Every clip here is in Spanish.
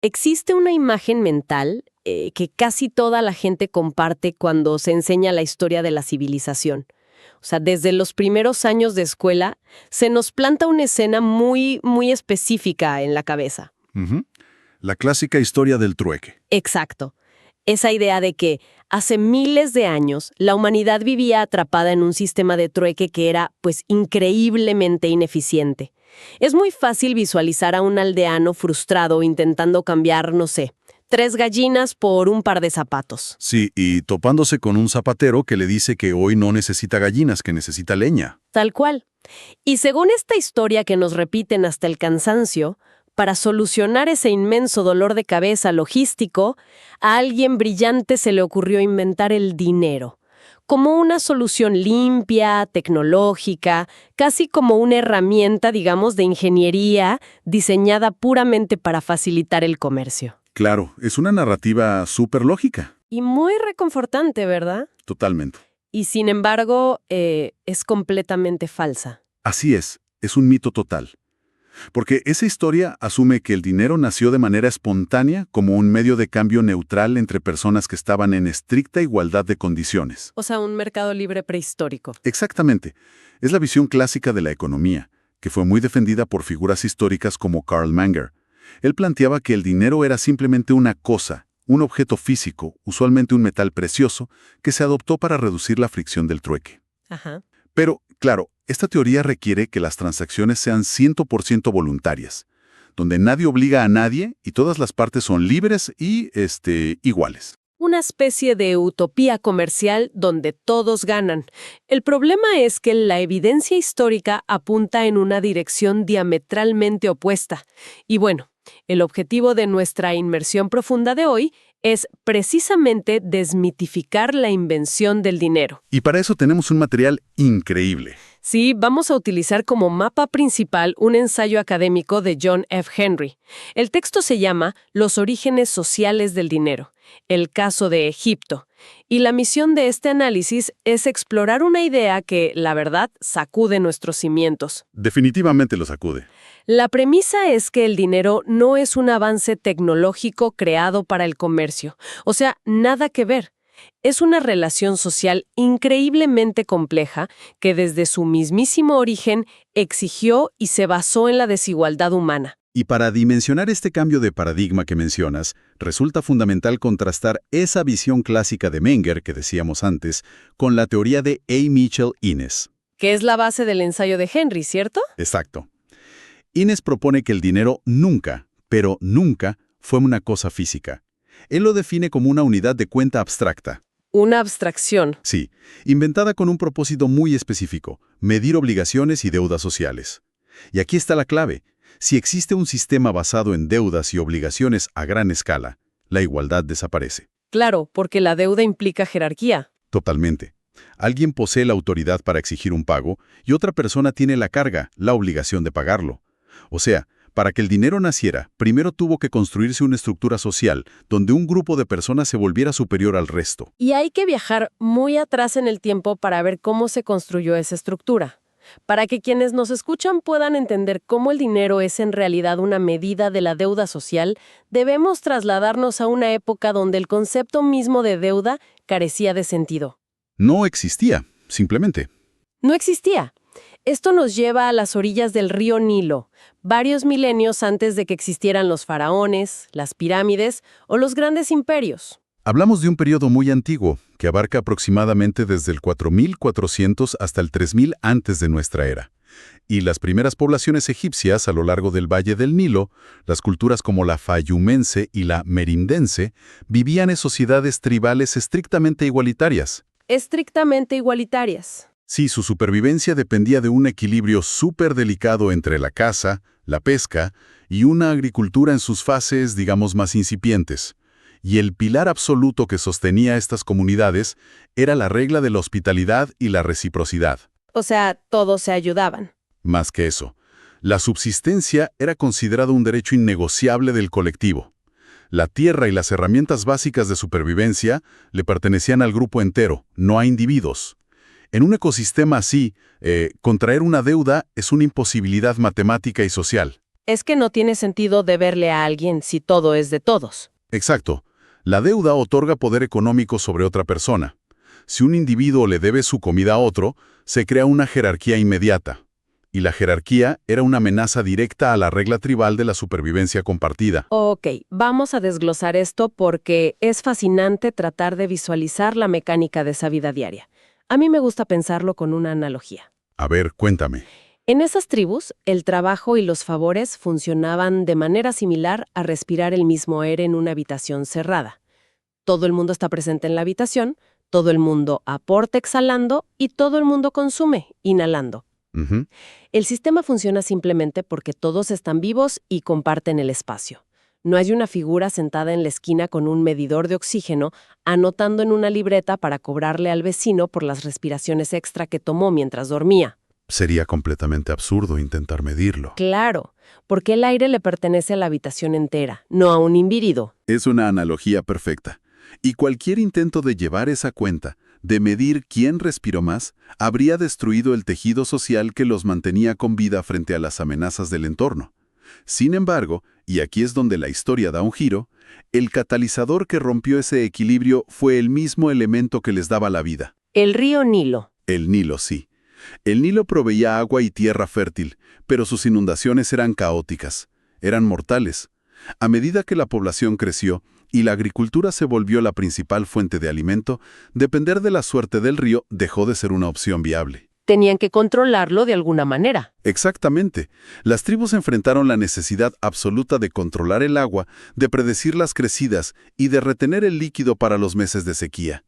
Existe una imagen mental que casi toda la gente comparte cuando se enseña la historia de la civilización. O sea, desde los primeros años de escuela se nos planta una escena muy, muy específica en la cabeza. Ujú. La clásica historia del trueque. Exacto. Esa idea de que hace miles de años la humanidad vivía atrapada en un sistema de trueque que era, pues, increíblemente ineficiente. Es muy fácil visualizar a un aldeano frustrado intentando cambiar, no sé, 3 gallinas por un par de zapatos. Sí, y topándose con un zapatero que le dice que hoy no necesita gallinas, que necesita leña. Tal cual. Y según esta historia que nos repiten hasta el cansancio, para solucionar ese inmenso dolor de cabeza logístico, a alguien brillante se le ocurrió inventar el dinero, como una solución limpia, tecnológica, casi como una herramienta, digamos, de ingeniería diseñada puramente para facilitar el comercio. Claro, es una narrativa súper lógica. Y muy reconfortante, ¿verdad? Totalmente. Y sin embargo, es completamente falsa. Así es un mito total. Porque esa historia asume que el dinero nació de manera espontánea como un medio de cambio neutral entre personas que estaban en estricta igualdad de condiciones. O sea, un mercado libre prehistórico. Exactamente. Es la visión clásica de la economía, que fue muy defendida por figuras históricas como Karl Menger. Él planteaba que el dinero era simplemente una cosa, un objeto físico, usualmente un metal precioso, que se adoptó para reducir la fricción del trueque. Ajá. Pero, claro, esta teoría requiere que las transacciones sean 100% voluntarias, donde nadie obliga a nadie y todas las partes son libres y, iguales. Una especie de utopía comercial donde todos ganan. El problema es que la evidencia histórica apunta en una dirección diametralmente opuesta. Y bueno, el objetivo de nuestra inmersión profunda de hoy es precisamente desmitificar la invención del dinero. Y para eso tenemos un material increíble. Sí, vamos a utilizar como mapa principal un ensayo académico de John F. Henry. El texto se llama Los orígenes sociales del dinero, el caso de Egipto. Y la misión de este análisis es explorar una idea que, la verdad, sacude nuestros cimientos. Definitivamente lo sacude. La premisa es que el dinero no es un avance tecnológico creado para el comercio. O sea, nada que ver. Es una relación social increíblemente compleja que desde su mismísimo origen exigió y se basó en la desigualdad humana. Y para dimensionar este cambio de paradigma que mencionas, resulta fundamental contrastar esa visión clásica de Menger, que decíamos antes, con la teoría de A. Mitchell Innes. Que es la base del ensayo de Henry, ¿cierto? Exacto. Innes propone que el dinero nunca, pero nunca, fue una cosa física. Él lo define como una unidad de cuenta abstracta. Una abstracción. Sí, inventada con un propósito muy específico, medir obligaciones y deudas sociales. Y aquí está la clave. Si existe un sistema basado en deudas y obligaciones a gran escala, la igualdad desaparece. Claro, porque la deuda implica jerarquía. Totalmente. Alguien posee la autoridad para exigir un pago y otra persona tiene la carga, la obligación de pagarlo. O sea, para que el dinero naciera, primero tuvo que construirse una estructura social donde un grupo de personas se volviera superior al resto. Y hay que viajar muy atrás en el tiempo para ver cómo se construyó esa estructura. Para que quienes nos escuchan puedan entender cómo el dinero es en realidad una medida de la deuda social, debemos trasladarnos a una época donde el concepto mismo de deuda carecía de sentido. No existía, simplemente. No existía. Esto nos lleva a las orillas del río Nilo, varios milenios antes de que existieran los faraones, las pirámides o los grandes imperios. Hablamos de un periodo muy antiguo, que abarca aproximadamente desde el 4400 hasta el 3000 antes de nuestra era. Y las primeras poblaciones egipcias a lo largo del Valle del Nilo, las culturas como la fayumense y la merindense, vivían en sociedades tribales estrictamente igualitarias. Estrictamente igualitarias. Sí, su supervivencia dependía de un equilibrio súper delicado entre la caza, la pesca y una agricultura en sus fases, digamos, más incipientes. Y el pilar absoluto que sostenía estas comunidades era la regla de la hospitalidad y la reciprocidad. O sea, todos se ayudaban. Más que eso, la subsistencia era considerado un derecho innegociable del colectivo. La tierra y las herramientas básicas de supervivencia le pertenecían al grupo entero, no a individuos. En un ecosistema así, contraer una deuda es una imposibilidad matemática y social. es que no tiene sentido deberle a alguien si todo es de todos. Exacto. La deuda otorga poder económico sobre otra persona. Si un individuo le debe su comida a otro, se crea una jerarquía inmediata. Y la jerarquía era una amenaza directa a la regla tribal de la supervivencia compartida. Ok, vamos a desglosar esto porque es fascinante tratar de visualizar la mecánica de esa vida diaria. A mí me gusta pensarlo con una analogía. A ver, cuéntame. En esas tribus, el trabajo y los favores funcionaban de manera similar a respirar el mismo aire en una habitación cerrada. Todo el mundo está presente en la habitación, todo el mundo aporta exhalando y todo el mundo consume inhalando. Ujú. El sistema funciona simplemente porque todos están vivos y comparten el espacio. No hay una figura sentada en la esquina con un medidor de oxígeno anotando en una libreta para cobrarle al vecino por las respiraciones extra que tomó mientras dormía. Sería completamente absurdo intentar medirlo. Claro, porque el aire le pertenece a la habitación entera, no a un individuo. Es una analogía perfecta. Y cualquier intento de llevar esa cuenta, de medir quién respiró más, habría destruido el tejido social que los mantenía con vida frente a las amenazas del entorno. Sin embargo, y aquí es donde la historia da un giro, el catalizador que rompió ese equilibrio fue el mismo elemento que les daba la vida. El río Nilo. El Nilo, sí. El Nilo proveía agua y tierra fértil, pero sus inundaciones eran caóticas, eran mortales. A medida que la población creció y la agricultura se volvió la principal fuente de alimento, depender de la suerte del río dejó de ser una opción viable. Tenían que controlarlo de alguna manera. Exactamente. Las tribus enfrentaron la necesidad absoluta de controlar el agua, de predecir las crecidas y de retener el líquido para los meses de sequía.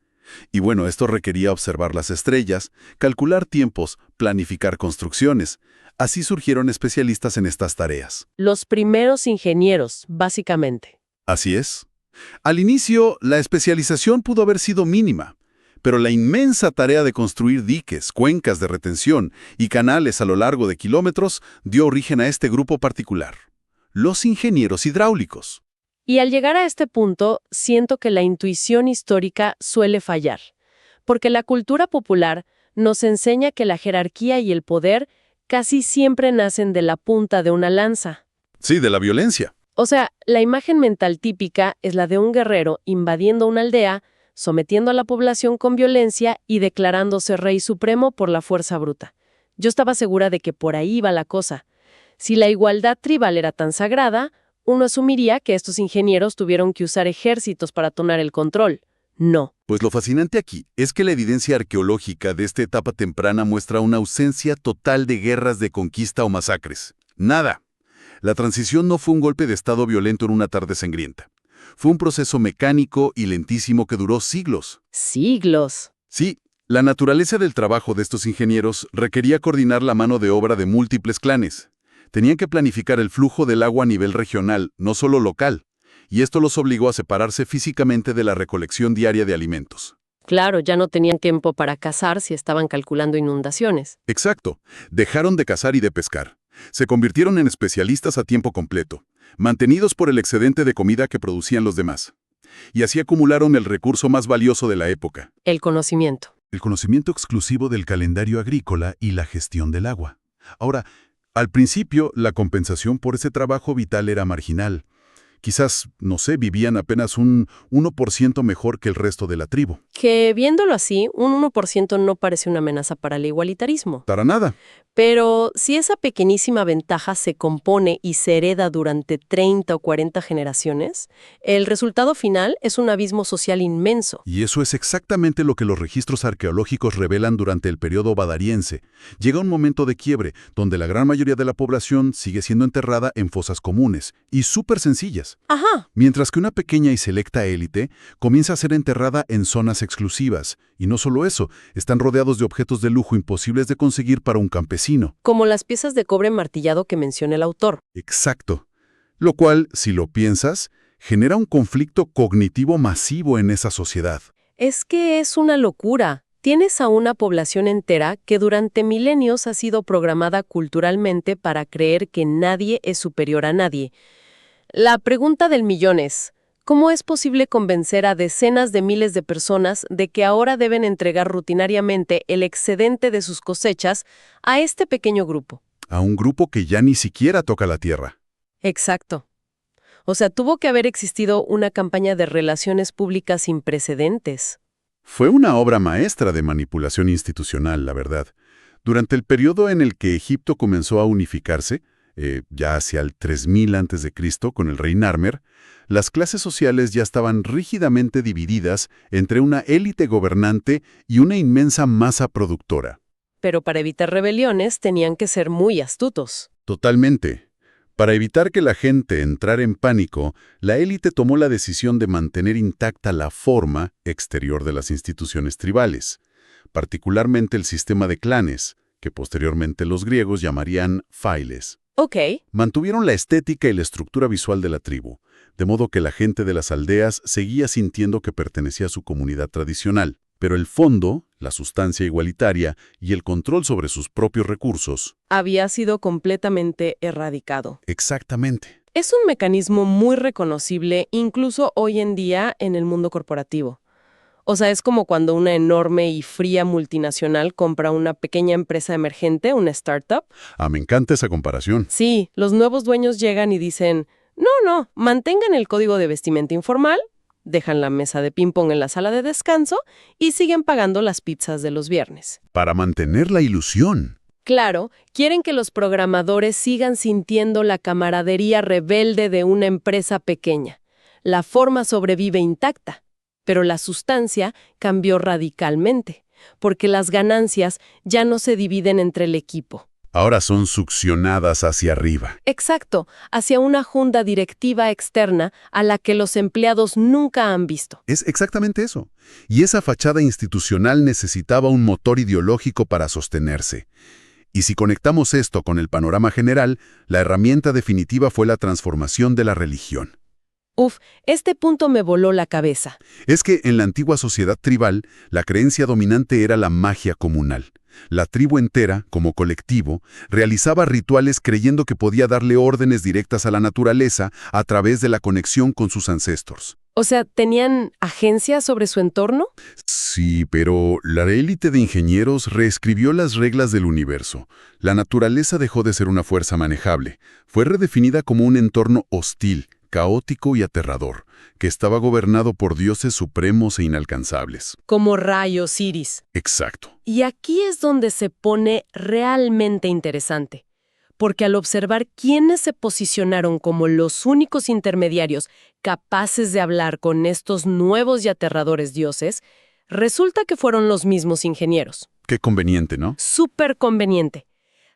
Y bueno, esto requería observar las estrellas, calcular tiempos, planificar construcciones. Así surgieron especialistas en estas tareas. Los primeros ingenieros, básicamente. Así es. Al inicio, la especialización pudo haber sido mínima, pero la inmensa tarea de construir diques, cuencas de retención y canales a lo largo de kilómetros dio origen a este grupo particular, los ingenieros hidráulicos. Y al llegar a este punto, siento que la intuición histórica suele fallar, porque la cultura popular nos enseña que la jerarquía y el poder casi siempre nacen de la punta de una lanza. Sí, de la violencia. O sea, la imagen mental típica es la de un guerrero invadiendo una aldea, sometiendo a la población con violencia y declarándose rey supremo por la fuerza bruta. Yo estaba segura de que por ahí iba la cosa. Si la igualdad tribal era tan sagrada, uno asumiría que estos ingenieros tuvieron que usar ejércitos para tomar el control. No. Pues lo fascinante aquí es que la evidencia arqueológica de esta etapa temprana muestra una ausencia total de guerras de conquista o masacres. Nada. La transición no fue un golpe de estado violento en una tarde sangrienta. Fue un proceso mecánico y lentísimo que duró siglos. Siglos. Sí, la naturaleza del trabajo de estos ingenieros requería coordinar la mano de obra de múltiples clanes. Tenían que planificar el flujo del agua a nivel regional, no solo local, y esto los obligó a separarse físicamente de la recolección diaria de alimentos. Claro, ya no tenían tiempo para cazar si estaban calculando inundaciones. Exacto. Dejaron de cazar y de pescar. Se convirtieron en especialistas a tiempo completo, mantenidos por el excedente de comida que producían los demás. Y así acumularon el recurso más valioso de la época. El conocimiento. El conocimiento exclusivo del calendario agrícola y la gestión del agua. Ahora, al principio, la compensación por ese trabajo vital era marginal. Quizás, no sé, vivían apenas un 1% mejor que el resto de la tribu. Que viéndolo así, un 1% no parece una amenaza para el igualitarismo. Para nada. Pero si esa pequeñísima ventaja se compone y se hereda durante 30 o 40 generaciones, el resultado final es un abismo social inmenso. Y eso es exactamente lo que los registros arqueológicos revelan durante el periodo badariense. Llega un momento de quiebre, donde la gran mayoría de la población sigue siendo enterrada en fosas comunes y súper sencillas. Ajá. Mientras que una pequeña y selecta élite comienza a ser enterrada en zonas exclusivas. Y no solo eso, están rodeados de objetos de lujo imposibles de conseguir para un campesino. Como las piezas de cobre martillado que menciona el autor. Exacto. Lo cual, si lo piensas, genera un conflicto cognitivo masivo en esa sociedad. Es que es una locura. Tienes a una población entera que durante milenios ha sido programada culturalmente para creer que nadie es superior a nadie. La pregunta del millón es, ¿cómo es posible convencer a decenas de miles de personas de que ahora deben entregar rutinariamente el excedente de sus cosechas a este pequeño grupo? A un grupo que ya ni siquiera toca la tierra. Exacto. O sea, tuvo que haber existido una campaña de relaciones públicas sin precedentes. Fue una obra maestra de manipulación institucional, la verdad. Durante el periodo en el que Egipto comenzó a unificarse, ya hacia el 3000 a.C. con el rey Narmer, las clases sociales ya estaban rígidamente divididas entre una élite gobernante y una inmensa masa productora. Pero para evitar rebeliones tenían que ser muy astutos. Totalmente. Para evitar que la gente entrara en pánico, la élite tomó la decisión de mantener intacta la forma exterior de las instituciones tribales, particularmente el sistema de clanes, que posteriormente los griegos llamarían phailes. Ok. Mantuvieron la estética y la estructura visual de la tribu, de modo que la gente de las aldeas seguía sintiendo que pertenecía a su comunidad tradicional. Pero el fondo, la sustancia igualitaria y el control sobre sus propios recursos. Había sido completamente erradicado. Exactamente. Es un mecanismo muy reconocible incluso hoy en día en el mundo corporativo. O sea, es como cuando una enorme y fría multinacional compra una pequeña empresa emergente, una startup. Me encanta esa comparación. Sí, los nuevos dueños llegan y dicen, no, mantengan el código de vestimenta informal, dejan la mesa de ping-pong en la sala de descanso y siguen pagando las pizzas de los viernes. Para mantener la ilusión. Claro, quieren que los programadores sigan sintiendo la camaradería rebelde de una empresa pequeña. La forma sobrevive intacta, pero la sustancia cambió radicalmente, porque las ganancias ya no se dividen entre el equipo. Ahora son succionadas hacia arriba. Exacto, hacia una junta directiva externa a la que los empleados nunca han visto. Es exactamente eso. Y esa fachada institucional necesitaba un motor ideológico para sostenerse. Y si conectamos esto con el panorama general, la herramienta definitiva fue la transformación de la religión. Este punto me voló la cabeza. Es que en la antigua sociedad tribal, la creencia dominante era la magia comunal. La tribu entera, como colectivo, realizaba rituales creyendo que podía darle órdenes directas a la naturaleza a través de la conexión con sus ancestros. O sea, ¿tenían agencia sobre su entorno? Sí, pero la élite de ingenieros reescribió las reglas del universo. La naturaleza dejó de ser una fuerza manejable. Fue redefinida como un entorno hostil, caótico y aterrador, que estaba gobernado por dioses supremos e inalcanzables. Como Ra y Osiris. Exacto. Y aquí es donde se pone realmente interesante, porque al observar quiénes se posicionaron como los únicos intermediarios capaces de hablar con estos nuevos y aterradores dioses, resulta que fueron los mismos ingenieros. Qué conveniente, ¿no? Súper conveniente.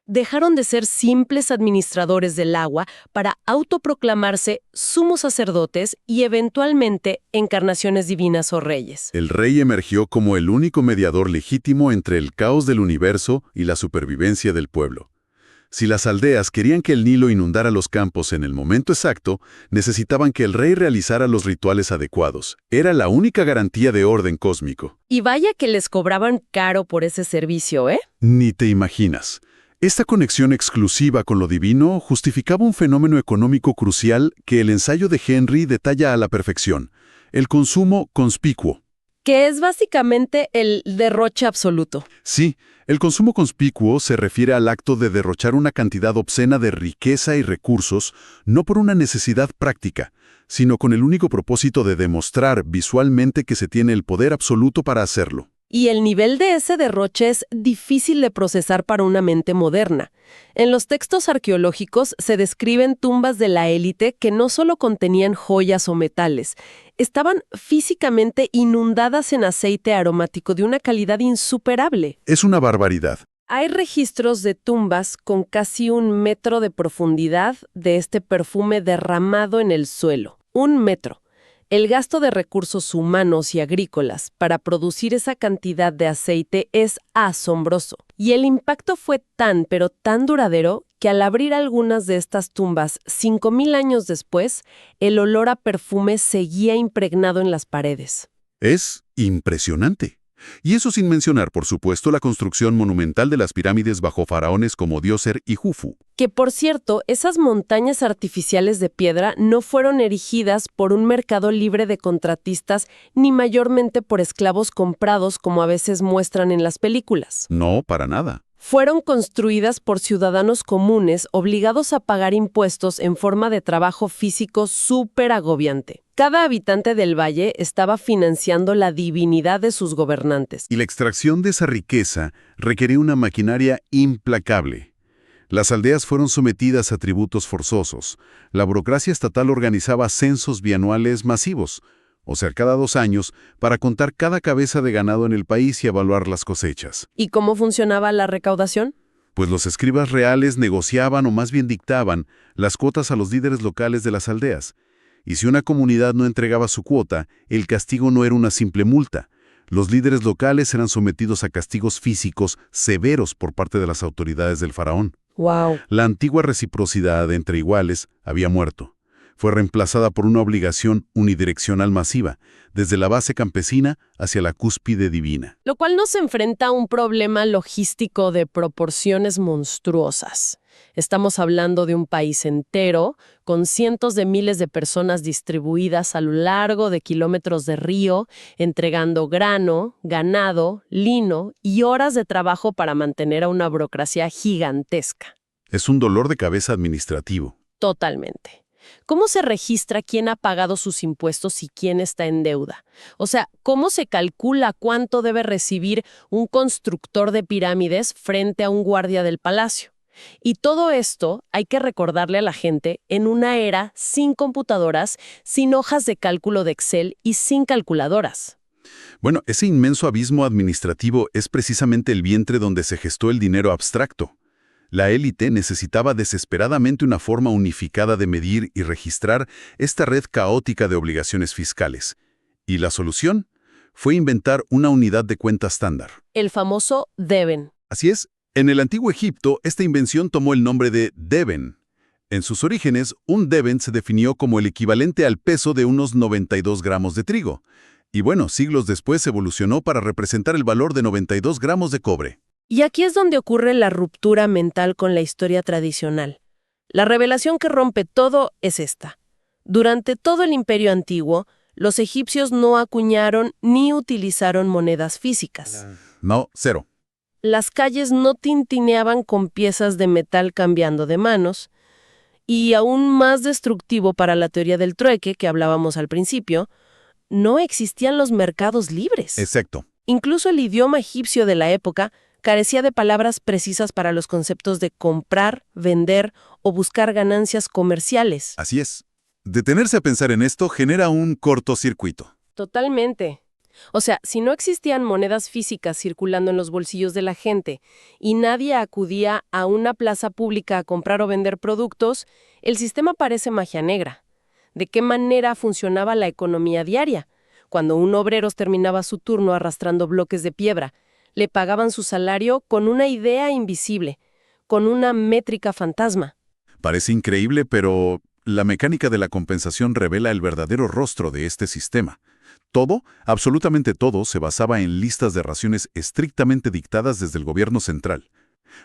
Dejaron de ser simples administradores del agua para autoproclamarse sumos sacerdotes y eventualmente encarnaciones divinas o reyes. El rey emergió como el único mediador legítimo entre el caos del universo y la supervivencia del pueblo. Si las aldeas querían que el Nilo inundara los campos en el momento exacto, necesitaban que el rey realizara los rituales adecuados. Era la única garantía de orden cósmico. Y vaya que les cobraban caro por ese servicio, ¿eh? Ni te imaginas. Esta conexión exclusiva con lo divino justificaba un fenómeno económico crucial que el ensayo de Henry detalla a la perfección: el consumo conspicuo. Que es básicamente el derroche absoluto. Sí, el consumo conspicuo se refiere al acto de derrochar una cantidad obscena de riqueza y recursos, no por una necesidad práctica, sino con el único propósito de demostrar visualmente que se tiene el poder absoluto para hacerlo. Y el nivel de ese derroche es difícil de procesar para una mente moderna. En los textos arqueológicos se describen tumbas de la élite que no solo contenían joyas o metales, estaban físicamente inundadas en aceite aromático de una calidad insuperable. Es una barbaridad. Hay registros de tumbas con casi 1 metro de profundidad de este perfume derramado en el suelo. 1 metro. El gasto de recursos humanos y agrícolas para producir esa cantidad de aceite es asombroso. Y el impacto fue tan, pero tan duradero, que al abrir algunas de estas tumbas 5000 años después, el olor a perfume seguía impregnado en las paredes. Es impresionante. Y eso sin mencionar, por supuesto, la construcción monumental de las pirámides bajo faraones como Djoser y Jufu. Que, por cierto, esas montañas artificiales de piedra no fueron erigidas por un mercado libre de contratistas ni mayormente por esclavos comprados como a veces muestran en las películas. No, para nada. fueron construidas por ciudadanos comunes obligados a pagar impuestos en forma de trabajo físico súper agobiante. Cada habitante del valle estaba financiando la divinidad de sus gobernantes. Y la extracción de esa riqueza requería una maquinaria implacable. Las aldeas fueron sometidas a tributos forzosos. La burocracia estatal organizaba censos bianuales masivos, o sea, cada 2 años, para contar cada cabeza de ganado en el país y evaluar las cosechas. ¿Y cómo funcionaba la recaudación? Pues los escribas reales negociaban o más bien dictaban las cuotas a los líderes locales de las aldeas. Y si una comunidad no entregaba su cuota, el castigo no era una simple multa. Los líderes locales eran sometidos a castigos físicos severos por parte de las autoridades del faraón. ¡Wow! La antigua reciprocidad entre iguales había muerto. Fue reemplazada por una obligación unidireccional masiva, desde la base campesina hacia la cúspide divina. Lo cual nos enfrenta a un problema logístico de proporciones monstruosas. Estamos hablando de un país entero, con cientos de miles de personas distribuidas a lo largo de kilómetros de río, entregando grano, ganado, lino y horas de trabajo para mantener a una burocracia gigantesca. Es un dolor de cabeza administrativo. Totalmente. ¿Cómo se registra quién ha pagado sus impuestos y quién está en deuda? O sea, ¿cómo se calcula cuánto debe recibir un constructor de pirámides frente a un guardia del palacio? Y todo esto hay que recordarle a la gente en una era sin computadoras, sin hojas de cálculo de Excel y sin calculadoras. Bueno, ese inmenso abismo administrativo es precisamente el vientre donde se gestó el dinero abstracto. La élite necesitaba desesperadamente una forma unificada de medir y registrar esta red caótica de obligaciones fiscales. Y la solución fue inventar una unidad de cuenta estándar. El famoso Deben. Así es, en el antiguo Egipto, esta invención tomó el nombre de Deben. En sus orígenes, un Deben se definió como el equivalente al peso de unos 92 gramos de trigo. Y bueno, siglos después evolucionó para representar el valor de 92 gramos de cobre. Y aquí es donde ocurre la ruptura mental con la historia tradicional. La revelación que rompe todo es esta. Durante todo el Imperio Antiguo, los egipcios no acuñaron ni utilizaron monedas físicas. No, cero. Las calles no tintineaban con piezas de metal cambiando de manos, y aún más destructivo para la teoría del trueque que hablábamos al principio, no existían los mercados libres. Exacto. Incluso el idioma egipcio de la época carecía de palabras precisas para los conceptos de comprar, vender o buscar ganancias comerciales. Así es. Detenerse a pensar en esto genera un cortocircuito. Totalmente. O sea, si no existían monedas físicas circulando en los bolsillos de la gente y nadie acudía a una plaza pública a comprar o vender productos, el sistema parece magia negra. ¿De qué manera funcionaba la economía diaria? Cuando un obrero terminaba su turno arrastrando bloques de piedra, le pagaban su salario con una idea invisible, con una métrica fantasma. Parece increíble, pero la mecánica de la compensación revela el verdadero rostro de este sistema. Todo, absolutamente todo, se basaba en listas de raciones estrictamente dictadas desde el gobierno central.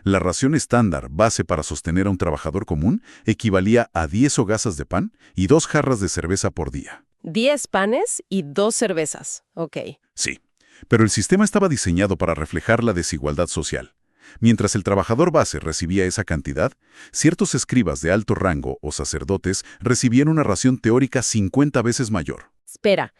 La ración estándar, base para sostener a un trabajador común, equivalía a 10 hogazas de pan y 2 jarras de cerveza por día. 10 panes y 2 cervezas. Ok. Sí, pero el sistema estaba diseñado para reflejar la desigualdad social. Mientras el trabajador base recibía esa cantidad, ciertos escribas de alto rango o sacerdotes recibían una ración teórica 50 veces mayor. Espera.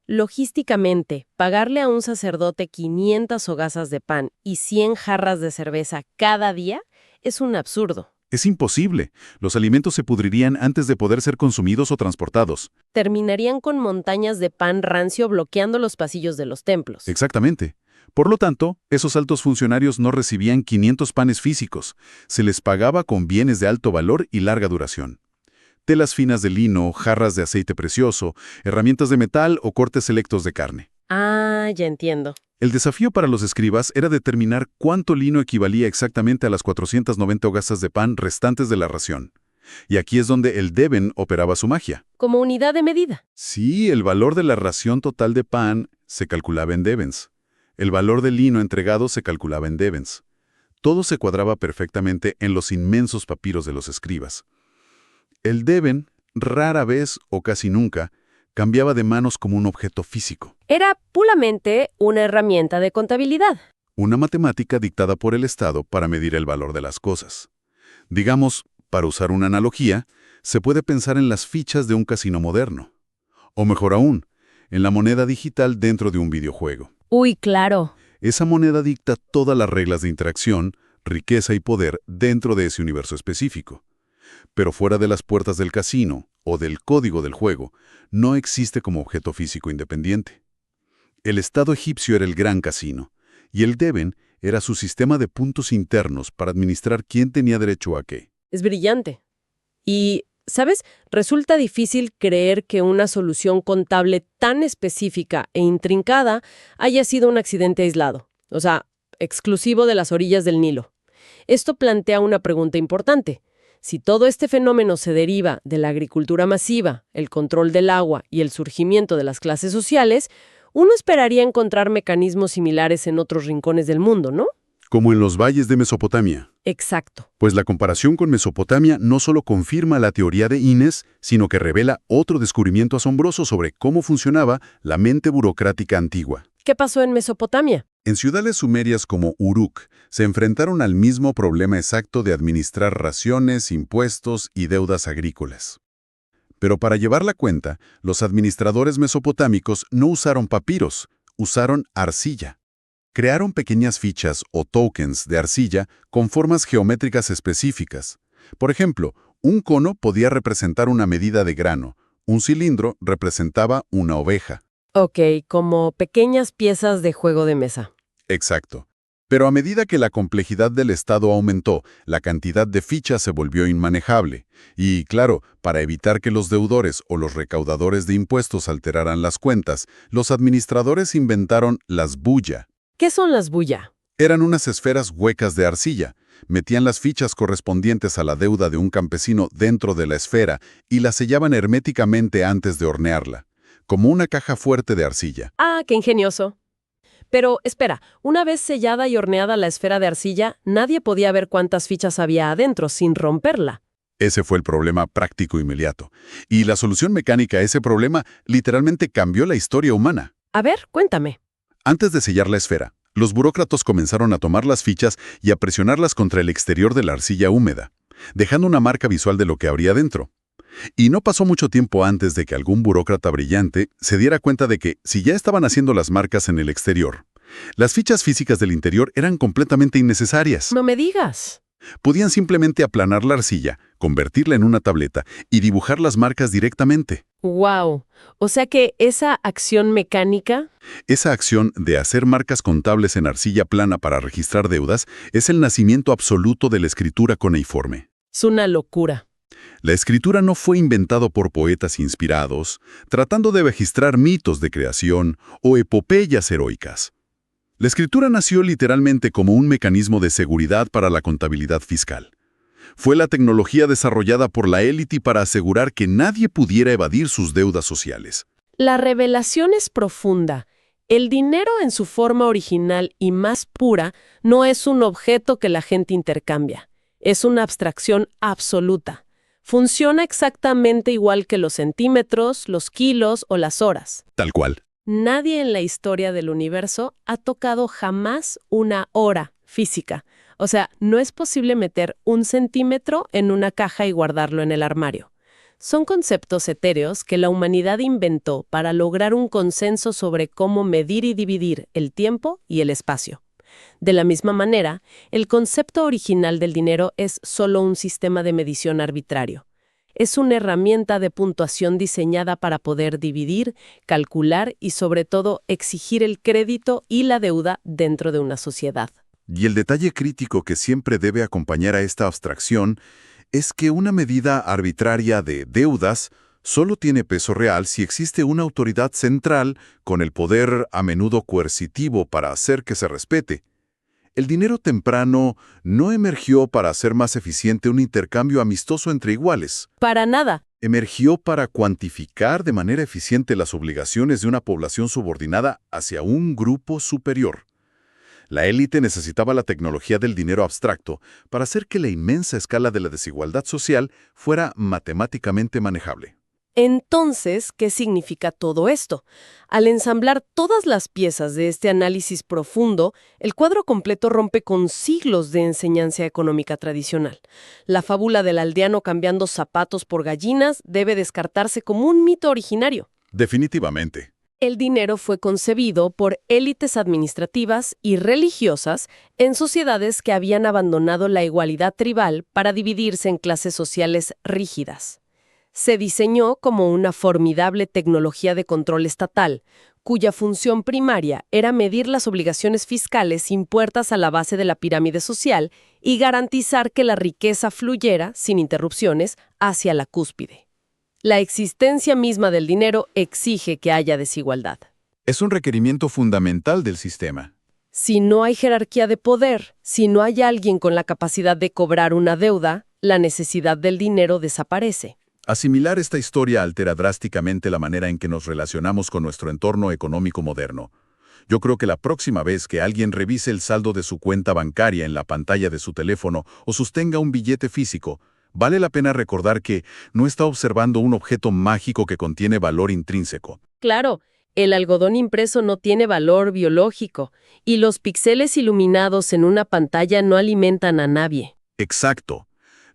Logísticamente, pagarle a un sacerdote 500 hogazas de pan y 100 jarras de cerveza cada día es un absurdo. Es imposible. Los alimentos se pudrirían antes de poder ser consumidos o transportados. Terminarían con montañas de pan rancio bloqueando los pasillos de los templos. Exactamente. Por lo tanto, esos altos funcionarios no recibían 500 panes físicos. Se les pagaba con bienes de alto valor y larga duración. Telas finas de lino, jarras de aceite precioso, herramientas de metal o cortes selectos de carne. Ah, ya entiendo. El desafío para los escribas era determinar cuánto lino equivalía exactamente a las 490 hogazas de pan restantes de la ración. Y aquí es donde el Deben operaba su magia. Como unidad de medida. Sí, el valor de la ración total de pan se calculaba en Debens. El valor del lino entregado se calculaba en Debens. Todo se cuadraba perfectamente en los inmensos papiros de los escribas. El Deben, rara vez o casi nunca, cambiaba de manos como un objeto físico. Era puramente una herramienta de contabilidad. Una matemática dictada por el Estado para medir el valor de las cosas. Digamos, para usar una analogía, se puede pensar en las fichas de un casino moderno. O mejor aún, en la moneda digital dentro de un videojuego. Uy, claro. Esa moneda dicta todas las reglas de interacción, riqueza y poder dentro de ese universo específico. Pero fuera de las puertas del casino o del código del juego, no existe como objeto físico independiente. El Estado egipcio era el gran casino, y el Deben era su sistema de puntos internos para administrar quién tenía derecho a qué. Es brillante. Y, ¿sabes? Resulta difícil creer que una solución contable tan específica e intrincada haya sido un accidente aislado, o sea, exclusivo de las orillas del Nilo. Esto plantea una pregunta importante. Si todo este fenómeno se deriva de la agricultura masiva, el control del agua y el surgimiento de las clases sociales, uno esperaría encontrar mecanismos similares en otros rincones del mundo, ¿no? Como en los valles de Mesopotamia. Exacto. Pues la comparación con Mesopotamia no solo confirma la teoría de Innes, sino que revela otro descubrimiento asombroso sobre cómo funcionaba la mente burocrática antigua. ¿Qué pasó en Mesopotamia? En ciudades sumerias como Uruk, se enfrentaron al mismo problema exacto de administrar raciones, impuestos y deudas agrícolas. Pero para llevar la cuenta, los administradores mesopotámicos no usaron papiros, usaron arcilla. Crearon pequeñas fichas o tokens de arcilla con formas geométricas específicas. Por ejemplo, un cono podía representar una medida de grano, un cilindro representaba una oveja. Ok, como pequeñas piezas de juego de mesa. Exacto. Pero a medida que la complejidad del Estado aumentó, la cantidad de fichas se volvió inmanejable. Y, claro, para evitar que los deudores o los recaudadores de impuestos alteraran las cuentas, los administradores inventaron las bulla. ¿Qué son las bulla? Eran unas esferas huecas de arcilla. Metían las fichas correspondientes a la deuda de un campesino dentro de la esfera y la sellaban herméticamente antes de hornearla, como una caja fuerte de arcilla. Ah, qué ingenioso. Pero, espera, una vez sellada y horneada la esfera de arcilla, nadie podía ver cuántas fichas había adentro sin romperla. Ese fue el problema práctico inmediato. Y la solución mecánica a ese problema literalmente cambió la historia humana. A ver, cuéntame. Antes de sellar la esfera, los burócratas comenzaron a tomar las fichas y a presionarlas contra el exterior de la arcilla húmeda, dejando una marca visual de lo que habría dentro. Y no pasó mucho tiempo antes de que algún burócrata brillante se diera cuenta de que, si ya estaban haciendo las marcas en el exterior, las fichas físicas del interior eran completamente innecesarias. No me digas. Podían simplemente aplanar la arcilla, convertirla en una tableta y dibujar las marcas directamente. ¡Wow! O sea que esa acción mecánica... Esa acción de hacer marcas contables en arcilla plana para registrar deudas es el nacimiento absoluto de la escritura cuneiforme. Es una locura. La escritura no fue inventado por poetas inspirados, tratando de registrar mitos de creación o epopeyas heroicas. La escritura nació literalmente como un mecanismo de seguridad para la contabilidad fiscal. Fue la tecnología desarrollada por la élite para asegurar que nadie pudiera evadir sus deudas sociales. La revelación es profunda. El dinero en su forma original y más pura no es un objeto que la gente intercambia. Es una abstracción absoluta. Funciona exactamente igual que los centímetros, los kilos o las horas. Tal cual. Nadie en la historia del universo ha tocado jamás una hora física. O sea, no es posible meter 1 centímetro en una caja y guardarlo en el armario. Son conceptos etéreos que la humanidad inventó para lograr un consenso sobre cómo medir y dividir el tiempo y el espacio. De la misma manera, el concepto original del dinero es solo un sistema de medición arbitrario. Es una herramienta de puntuación diseñada para poder dividir, calcular y, sobre todo, exigir el crédito y la deuda dentro de una sociedad. Y el detalle crítico que siempre debe acompañar a esta abstracción es que una medida arbitraria de deudas solo tiene peso real si existe una autoridad central con el poder a menudo coercitivo para hacer que se respete. El dinero temprano no emergió para hacer más eficiente un intercambio amistoso entre iguales. Para nada. Emergió para cuantificar de manera eficiente las obligaciones de una población subordinada hacia un grupo superior. La élite necesitaba la tecnología del dinero abstracto para hacer que la inmensa escala de la desigualdad social fuera matemáticamente manejable. Entonces, ¿qué significa todo esto? Al ensamblar todas las piezas de este análisis profundo, el cuadro completo rompe con siglos de enseñanza económica tradicional. La fábula del aldeano cambiando zapatos por gallinas debe descartarse como un mito originario. Definitivamente. El dinero fue concebido por élites administrativas y religiosas en sociedades que habían abandonado la igualdad tribal para dividirse en clases sociales rígidas. Se diseñó como una formidable tecnología de control estatal, cuya función primaria era medir las obligaciones fiscales impuestas a la base de la pirámide social y garantizar que la riqueza fluyera, sin interrupciones, hacia la cúspide. La existencia misma del dinero exige que haya desigualdad. Es un requerimiento fundamental del sistema. Si no hay jerarquía de poder, si no hay alguien con la capacidad de cobrar una deuda, la necesidad del dinero desaparece. Asimilar esta historia altera drásticamente la manera en que nos relacionamos con nuestro entorno económico moderno. Yo creo que la próxima vez que alguien revise el saldo de su cuenta bancaria en la pantalla de su teléfono o sostenga un billete físico, vale la pena recordar que no está observando un objeto mágico que contiene valor intrínseco. Claro, el algodón impreso no tiene valor biológico y los píxeles iluminados en una pantalla no alimentan a nadie. Exacto.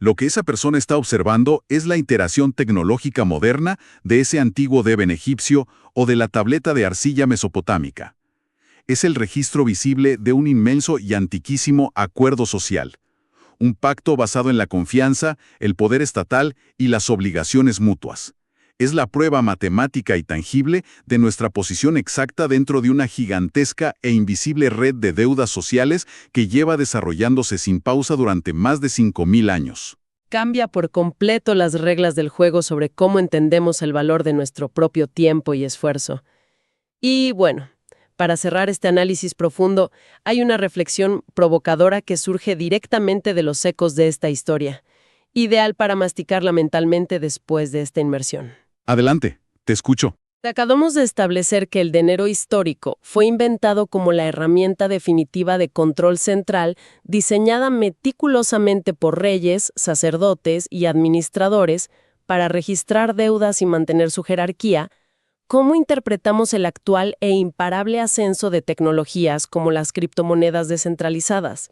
Lo que esa persona está observando es la iteración tecnológica moderna de ese antiguo deben egipcio o de la tableta de arcilla mesopotámica. Es el registro visible de un inmenso y antiquísimo acuerdo social. Un pacto basado en la confianza, el poder estatal y las obligaciones mutuas. Es la prueba matemática y tangible de nuestra posición exacta dentro de una gigantesca e invisible red de deudas sociales que lleva desarrollándose sin pausa durante más de 5.000 años. Cambia por completo las reglas del juego sobre cómo entendemos el valor de nuestro propio tiempo y esfuerzo. Y bueno, para cerrar este análisis profundo, hay una reflexión provocadora que surge directamente de los ecos de esta historia, ideal para masticarla mentalmente después de esta inmersión. Adelante, te escucho. Acabamos de establecer que el dinero histórico fue inventado como la herramienta definitiva de control central diseñada meticulosamente por reyes, sacerdotes y administradores para registrar deudas y mantener su jerarquía. ¿Cómo interpretamos el actual e imparable ascenso de tecnologías como las criptomonedas descentralizadas?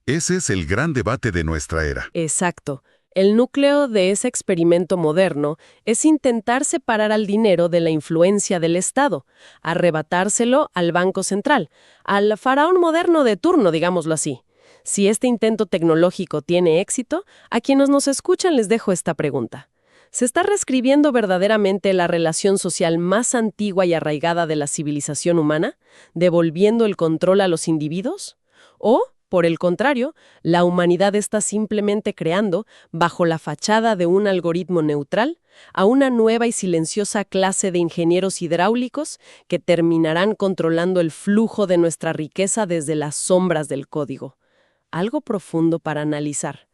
Ese es el gran debate de nuestra era. Exacto. El núcleo de ese experimento moderno es intentar separar al dinero de la influencia del Estado, arrebatárselo al Banco Central, al faraón moderno de turno, digámoslo así. Si este intento tecnológico tiene éxito, a quienes nos escuchan les dejo esta pregunta. ¿Se está reescribiendo verdaderamente la relación social más antigua y arraigada de la civilización humana, devolviendo el control a los individuos? ¿O, por el contrario, la humanidad está simplemente creando, bajo la fachada de un algoritmo neutral, a una nueva y silenciosa clase de ingenieros hidráulicos que terminarán controlando el flujo de nuestra riqueza desde las sombras del código? Algo profundo para analizar.